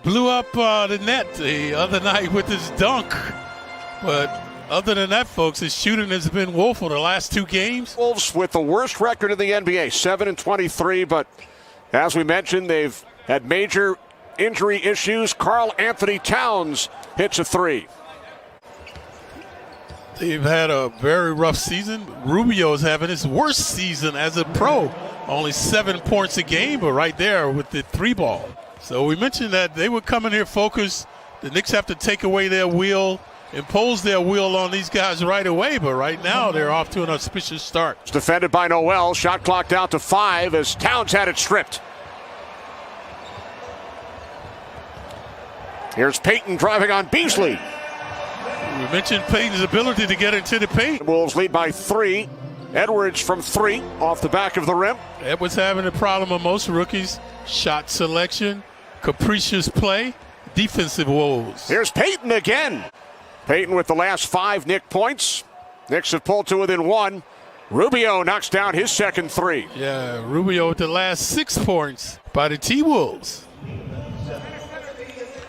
blew up the net the other night with his dunk. But other than that, folks, his shooting has been woeful the last two games. Wolves with the worst record in the NBA, 7-23, but as we mentioned, they've had major injury issues. Karl Anthony Towns hits a three. They've had a very rough season. Rubio's having his worst season as a pro. Only 7 points a game, but right there with the three ball. So we mentioned that they would come in here focused. The Knicks have to take away their will, impose their will on these guys right away, but right now they're off to an auspicious start. It's defended by Noel. Shot clock down to 5 as Towns had it stripped. Here's Payton driving on Beasley. We mentioned Payton's ability to get into the paint. Wolves lead by 3. Edwards from 3 off the back of the rim. Edwards having a problem of most rookies. Shot selection, capricious play, defensive woes. Here's Payton again. Payton with the last 5 Knick points. Knicks have pulled to within 1. Rubio knocks down his second 3. Yeah, Rubio with the last 6 points by the T-Wolves.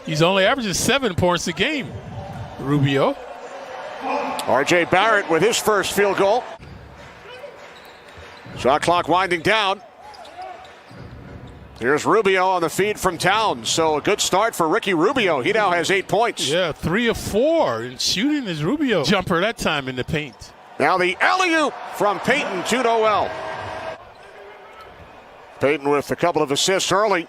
He's only averaging 7 points a game, Rubio. R.J. Barrett with his first field goal. Shot clock winding down. Here's Rubio on the feed from Towns. So a good start for Ricky Rubio. He now has 8 points. Yeah, 3 of 4 in shooting his Rubio jumper that time in the paint. Now the alley-oop from Payton to Noel. Payton with a couple of assists early.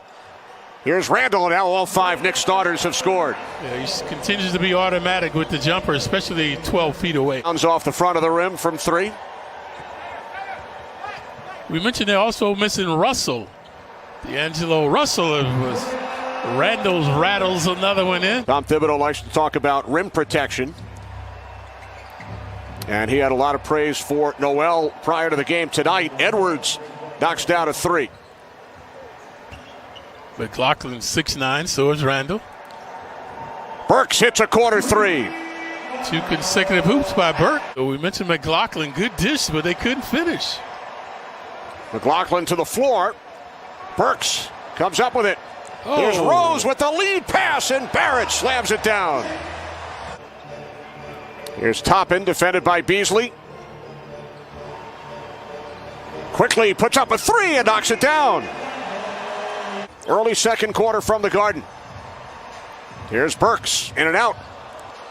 Here's Randall, and now all 5 Knicks starters have scored. Yeah, he continues to be automatic with the jumper, especially 12 feet away. Towns off the front of the rim from 3. We mentioned they're also missing Russell. D'Angelo Russell was Randall's rattles another one in. Tom Thibodeau likes to talk about rim protection. And he had a lot of praise for Noel prior to the game tonight. Edwards knocks down a 3. McLaughlin 6'9", so is Randall. Burks hits a corner 3. 2 consecutive hoops by Burke. So we mentioned McLaughlin, good dish, but they couldn't finish. McLaughlin to the floor. Burks comes up with it. Oh. Here's Rose with the lead pass, and Barrett slams it down. Here's Toppin, defended by Beasley. Quickly puts up a 3 and knocks it down. Early second quarter from the Garden. Here's Burks, in and out.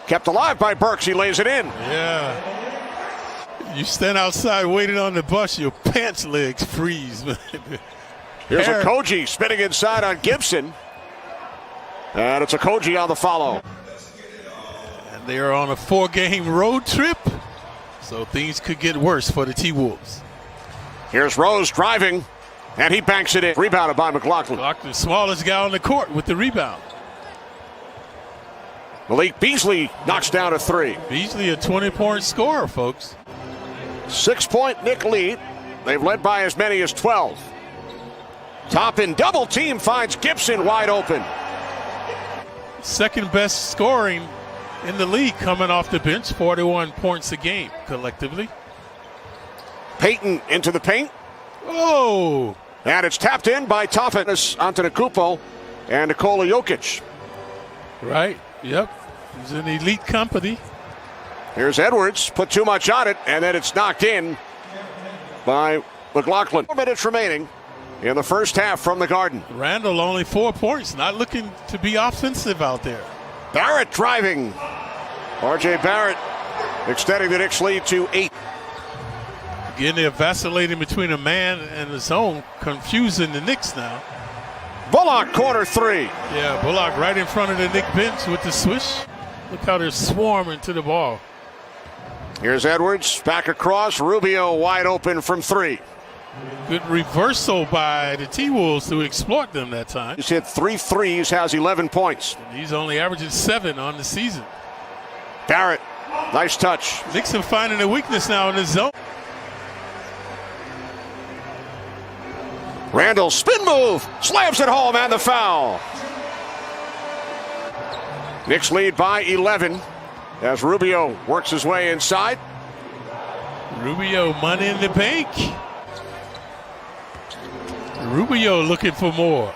Kept alive by Burks, he lays it in. Yeah. You stand outside waiting on the bus, your pants legs freeze. Here's Okogie spinning inside on Gibson. And it's Okogie on the follow. And they are on a 4-game road trip, so things could get worse for the T-Wolves. Here's Rose driving, and he banks it in. Rebounded by McLaughlin. McLaughlin, smallest guy on the court with the rebound. Malik Beasley knocks down a 3. Beasley a 20-point scorer, folks. 6-point Knick lead. They've led by as many as 12. Toppin double team finds Gibson wide open. Second best scoring in the league coming off the bench, 41 points a game collectively. Payton into the paint. Oh! And it's tapped in by Toppin, Antetokounmpo, and Nikola Jokic. Right, yep. He's an elite company. Here's Edwards, put too much on it, and then it's knocked in by McLaughlin. 4 minutes remaining in the first half from the Garden. Randall only 4 points, not looking to be offensive out there. Barrett driving. R.J. Barrett extending the Knicks lead to 8. Again, they're vacillating between a man and his own, confusing the Knicks now. Bullock, corner 3. Yeah, Bullock right in front of the Knick bench with the swish. Look how they're swarming to the ball. Here's Edwards, back across. Rubio wide open from 3. Good reversal by the T-Wolves to exploit them that time. He's hit 3 threes, has 11 points. And he's only averaging 7 on the season. Barrett, nice touch. Knicks are finding a weakness now in the zone. Randall, spin move, slams it home, and the foul. Knicks lead by 11 as Rubio works his way inside. Rubio, money in the bank. Rubio looking for more.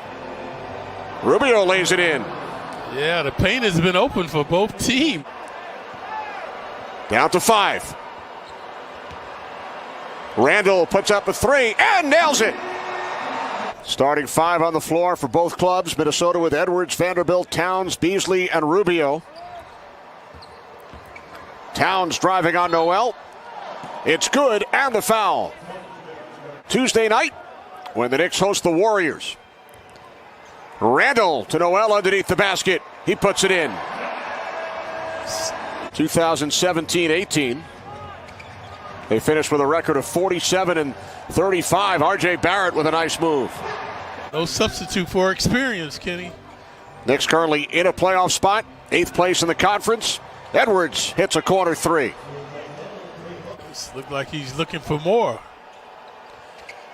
Rubio lays it in. Yeah, the paint has been open for both teams. Down to 5. Randall puts up a 3 and nails it. Starting 5 on the floor for both clubs. Minnesota with Edwards, Vanderbilt, Towns, Beasley, and Rubio. Towns driving on Noel. It's good, and the foul. Tuesday night, when the Knicks host the Warriors. Randall to Noel underneath the basket. He puts it in. 2017-18. They finished with a record of 47 and 35. R.J. Barrett with a nice move. No substitute for experience, Kenny. Knicks currently in a playoff spot. 8th place in the conference. Edwards hits a corner 3. This looked like he's looking for more.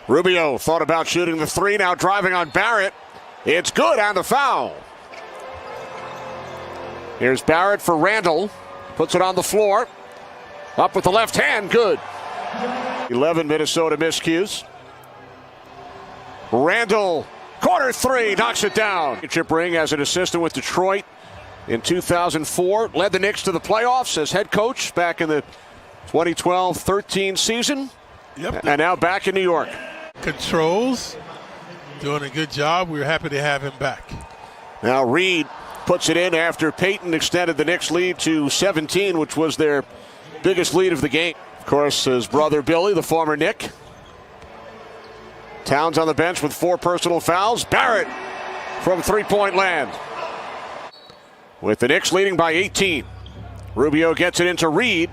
Rubio thought about shooting the 3, now driving on Barrett. It's good, and the foul. Here's Barrett for Randall. Puts it on the floor. Up with the left hand, good. 11 Minnesota miscues. Randall, corner 3, knocks it down. Chip ring as an assistant with Detroit in 2004. Led the Knicks to the playoffs as head coach back in the 2012-13 season. Yep. And now back in New York. Controls, doing a good job. We're happy to have him back. Now Reed puts it in after Payton extended the Knicks lead to 17, which was their biggest lead of the game. Of course, his brother Billy, the former Knick. Towns on the bench with 4 personal fouls. Barrett from three-point land. With the Knicks leading by 18. Rubio gets it into Reed.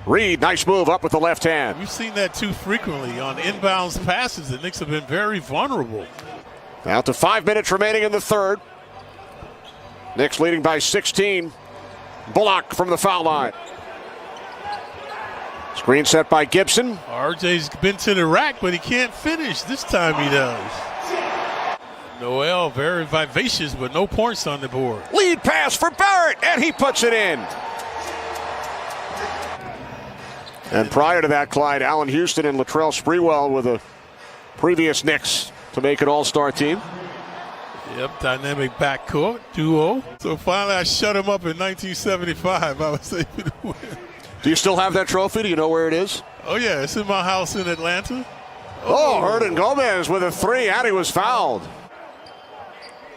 Reed, nice move up with the left hand. We've seen that too frequently on inbounds passes. The Knicks have been very vulnerable. Now to 5 minutes remaining in the third. Knicks leading by 16. Bullock from the foul line. Screen set by Gibson. RJ's been to the rack, but he can't finish. This time he does. Noel, very vivacious, but no points on the board. Lead pass for Barrett, and he puts it in. And prior to that, Clyde, Allen Houston and Latrell Sprewell were the previous Knicks to make an all-star team. Yep, dynamic backcourt duo. So finally I shut him up in 1975. I was able to win. Do you still have that trophy? Do you know where it is? Oh, yeah, it's in my house in Atlanta. Oh, Hernan Gomez with a 3, and he was fouled.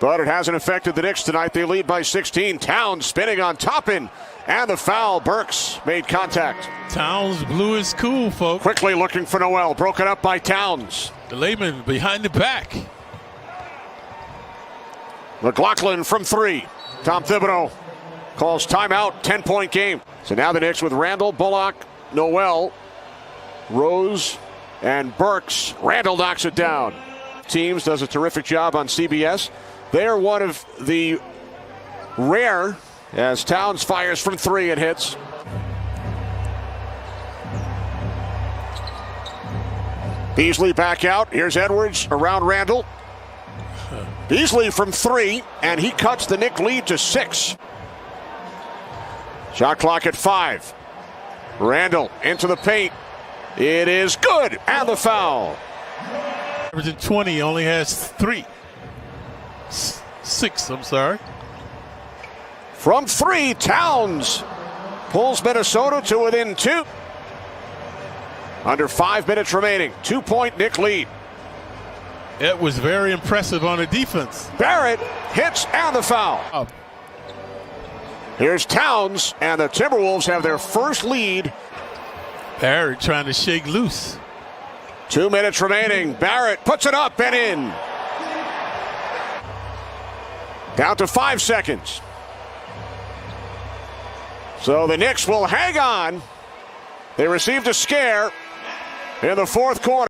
But it hasn't affected the Knicks tonight. They lead by 16. Towns spinning on Toppin, and the foul. Burks made contact. Towns blew his cool, folks. Quickly looking for Noel. Broken up by Towns. The layman behind the back. McLaughlin from 3. Tom Thibodeau calls timeout. 10-point game. So now the Knicks with Randall, Bullock, Noel, Rose, and Burks. Randall knocks it down. Teams does a terrific job on CBS. They are one of the rare, as Towns fires from 3 and hits. Beasley back out. Here's Edwards around Randall. Beasley from 3, and he cuts the Knick lead to 6. Shot clock at 5. Randall into the paint. It is good, and the foul. Averaging 20, only has 3. 6, I'm sorry. From 3, Towns pulls Minnesota to within 2. Under 5 minutes remaining. 2-point Knick lead. It was very impressive on the defense. Barrett hits, and the foul. Here's Towns, and the Timberwolves have their first lead. Barrett trying to shake loose. 2 minutes remaining. Barrett puts it up and in. Down to 5 seconds. So the Knicks will hang on. They received a scare in the fourth quarter.